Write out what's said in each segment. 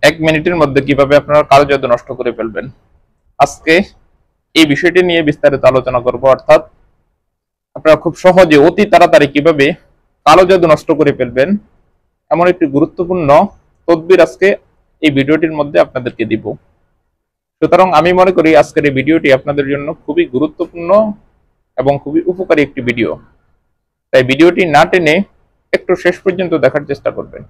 এক মিনিটের মধ্যে কিভাবে আপনারা কালো জাদু নষ্ট করে ফেলবেন, আজকে এই বিষয়টি নিয়ে বিস্তারিত আলোচনা করব। অর্থাৎ আপনারা খুব সহজে অতি তাড়াতাড়ি কিভাবে কালো জাদু নষ্ট করে ফেলবেন এমন একটি গুরুত্বপূর্ণ তদবির আজকে এই ভিডিওটির মধ্যে আপনাদেরকে দিব। সুতরাং আমি মনে করি আজকের এই ভিডিওটি আপনাদের জন্য খুবই গুরুত্বপূর্ণ এবং খুবই উপকারী একটি ভিডিও। তাই ভিডিওটি না টেনে একটু শেষ পর্যন্ত দেখার চেষ্টা করবেন।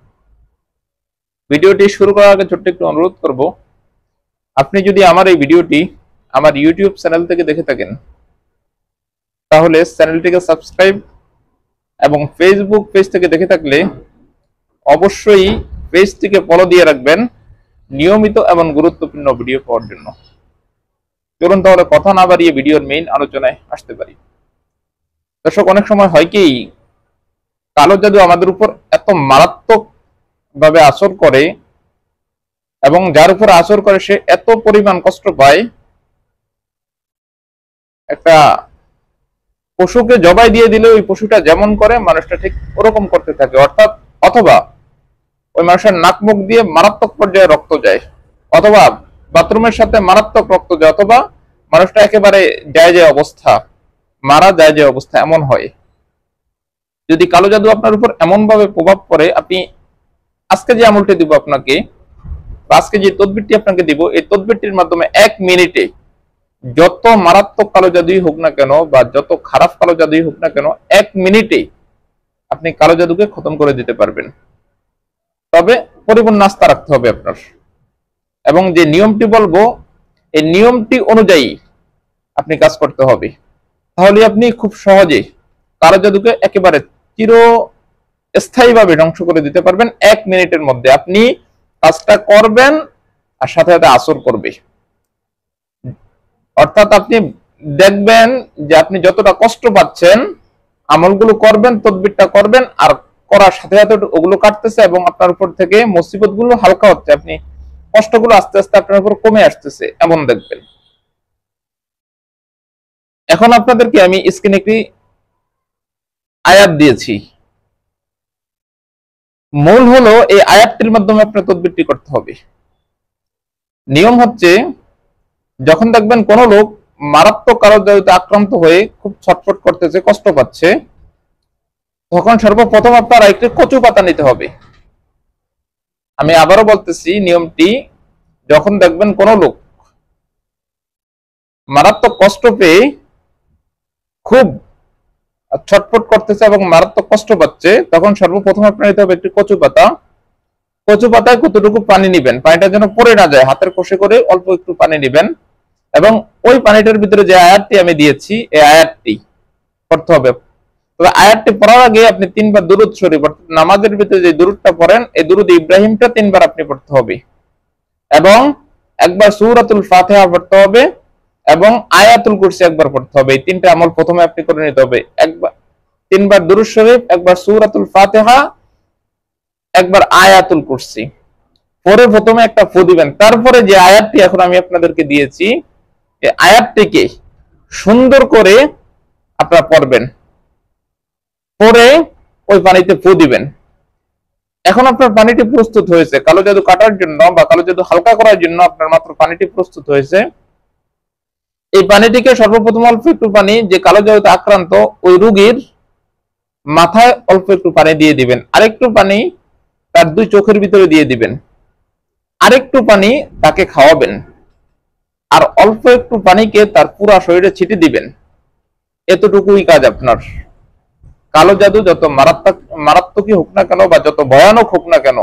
ভিডিওটি শুরু করার আগে ছোট্ট একটু অনুরোধ করব, আপনি যদি আমার এই ভিডিওটি আমার ইউটিউব চ্যানেল থেকে দেখে থাকেন তাহলে চ্যানেলটিকে সাবস্ক্রাইব এবং ফেসবুক পেজ থেকে দেখে থাকলে অবশ্যই পেজটিকে ফলো দিয়ে রাখবেন নিয়মিত এবং গুরুত্বপূর্ণ ভিডিও পাওয়ার জন্য। চলুন তাহলে কথা না বাড়িয়ে ভিডিওর মেইন আলোচনায় আসতে পারি। দর্শক, অনেক সময় হয় কি, কালো জাদু আমাদের উপর এত মারাত্মক ভাবে আসর করে এবং যার উপর আসর করে সে এত পরিমাণ কষ্ট পায়, একটা পশুকে জবাই দিয়ে দিলে ওই পশুটা যেমন করে মানুষটা ঠিক ওরকম করতে থাকে। অথবা ওই মানুষের নাক মুখ দিয়ে মারাত্মক পর্যায়ে রক্ত যায়, অথবা বাথরুমের সাথে মারাত্মক রক্ত যায়, অথবা মানুষটা একেবারে যায় অবস্থা, মারা যায় অবস্থা এমন হয়। যদি কালো জাদু আপনার উপর এমন ভাবে প্রভাব পড়ে, আপনি আজকে যে আমলটি দিব আপনাকে, আজকে যে তদবিরটি আপনাকে দিব, এই তদবিরটির মাধ্যমে এক মিনিটে যত মারাত্মক কালো জাদুই হোক না কেন বা যত খারাপ কালো জাদুই হোক না কেন, এক মিনিটে আপনি কালো জাদুকে খতম করে দিতে পারবেন। তবে পরিপূর্ণ আস্থা রাখতে হবে আপনার, এবং যে নিয়মটি বলবো এই নিয়মটি অনুযায়ী আপনি কাজ করতে হবে। তাহলে আপনি খুব সহজে কালো জাদুকে একেবারে চিরস্থায়ীভাবে ধ্বংস করে দিতে পারবেন। এক মিনিটের মধ্যে আপনি কাজটা করবেন আর সাথে সাথে আসর করবে। অর্থাৎ আপনি দেখবেন যে আপনি যতটা কষ্ট পাচ্ছেন, আমলগুলো করবেন, তদবিরটা করবেন, আর করার সাথে সাথে ওগুলো কাটতেছে এবং আপনার উপর থেকে মুসিবত গুলো হালকা হচ্ছে, আপনি কষ্টগুলো আস্তে আস্তে আপনার উপর কমে আসতেছে, এমন দেখবেন। এখন আপনাদেরকে আমি স্ক্রিনে একটি আয়াত দিয়েছি। মূল হলো এই আয়াতটির মাধ্যমে আপনার তদবিরটি করতে হবে। নিয়ম হচ্ছে, যখন দেখবেন কোন লোক মারাত্মক কালো জাদুতে আক্রান্ত হয়ে খুব ছটফট করতেছে, কষ্ট পাচ্ছে, তখন সর্বপ্রথম আপনার একটি কচু পাতা নিতে হবে। আমি আবারও বলতেছি নিয়মটি, যখন দেখবেন কোন লোক মারাত্মক কষ্ট পেয়ে খুব ছটফট করতেছে এবং মারাত্মক কষ্ট পাচ্ছে, তখন সর্বপ্রথম আপনার নিতে হবে একটি কচু পাতা। কচু পাতায় কতটুকু পানি নিবেন, পানিটা যেন পড়ে না যায়, হাতের কষে করে অল্প একটু পানি নিবেন এবং ওই পানিটার ভিতরে যে আয়াতটি আমি দিয়েছি এই আয়াতটি পড়তে হবে। তবে আয়াতটি পড়ার আগে আপনি 3 বার দুরূদ শরীফ, অর্থাৎ নামাজের ভিতরে যে দুরূদটা পড়েন এই দুরূদ ইব্রাহিমটা 3 বার আপনি পড়তে হবে, এবং একবার সূরাতুল ফাতিহা পড়তে হবে এবং আয়াতুল কুরসি একবার পড়তে হবে। এই 3টা আমল প্রথমে আপনি করে নিতে হবে। 3 বার দুরূদ শরীফ, একবার সূরাতুল ফাতিহা, একবার আয়াতুল কুরসি পরে প্রথমে একটা ফু দিবেন। তারপরে যে আয়াতটি এখন আমি আপনাদেরকে দিয়েছি এই আয়াতটিকে সুন্দর করে আপনারা পড়বেন, পরে ওই পানিতে ফু দিবেন। এখন আপনার পানিটি প্রস্তুত হয়েছে কালো জাদু কাটার জন্য বা কালো জাদু হালকা করার জন্য, আপনার মাত্র পানিটি প্রস্তুত হয়েছে। এই পানিটিকে সর্বপ্রথম অল্প একটু পানি, যে কালো জাদুতে আক্রান্ত ওই রোগীর মাথায় অল্প একটু পানি দিয়ে দিবেন, আরেকটু পানি তার 2 চোখের ভিতরে দিয়ে দিবেন, আরেকটু পানি তাকে খাওয়াবেন, আর অল্প একটু পানিকে তার পুরো শরীরে ছিটিয়ে দিবেন। এতটুকুই কাজ আপনার। কালো জাদু যত মারাত্মকই হোক না কেন বা যত ভয়ানক হোক না কেন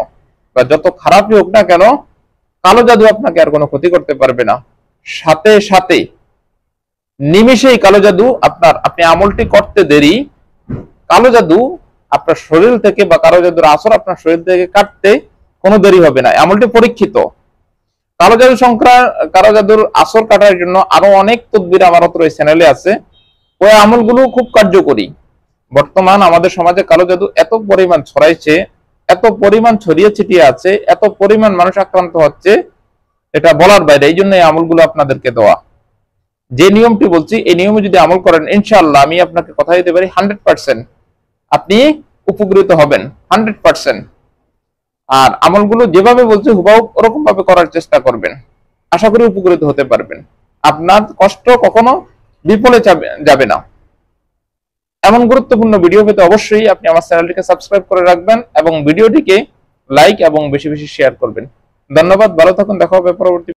বা যত খারাপই হোক না কেন, কালো জাদু আপনাকে আর কোনো ক্ষতি করতে পারবে না। সাথে সাথে নিমিষেই কালো জাদু আপনি আমলটি করতে দেরি, কালো জাদু আপনার শরীর থেকে বা কালো জাদুর আসর আপনার শরীর থেকে কাটতে কোনো দেরি হবে না। আমলটি পরীক্ষিত। কালো জাদুর আসর কাটার জন্য আরো অনেক তদবির আমার ওই চ্যানেলে আছে। ওই আমলগুলো খুব কার্যকরী। বর্তমান আমাদের সমাজে কালো জাদু এত পরিমাণ ছড়াইছে, এত পরিমাণ ছড়িয়ে ছিটিয়ে আছে, এত পরিমাণ মানুষ আক্রান্ত হচ্ছে, এটা বলার বাইরে। এই জন্য এই আমলগুলো আপনাদেরকে দেওয়া। যে নিয়মটি বলছি এই নিয়মে যদি আমল করেন, ইনশাআল্লাহ আমি আপনাকে কথা দিতে পারি 100% আপনি উপকৃত হবেন, 100%। আর আমলগুলো যেভাবে বলছে হুবহু ওরকম ভাবে করার চেষ্টা করবেন, আশা করি উপকৃত হতে পারবেন। আপনার কষ্ট কখনো বিফলে যাবে না। এমন গুরুত্বপূর্ণ ভিডিও পেতে অবশ্যই আপনি আমার চ্যানেলটিকে সাবস্ক্রাইব করে রাখবেন এবং ভিডিওটিকে লাইক এবং বেশি বেশি শেয়ার করবেন। ধন্যবাদ, ভালো থাকুন, দেখা হবে পরবর্তী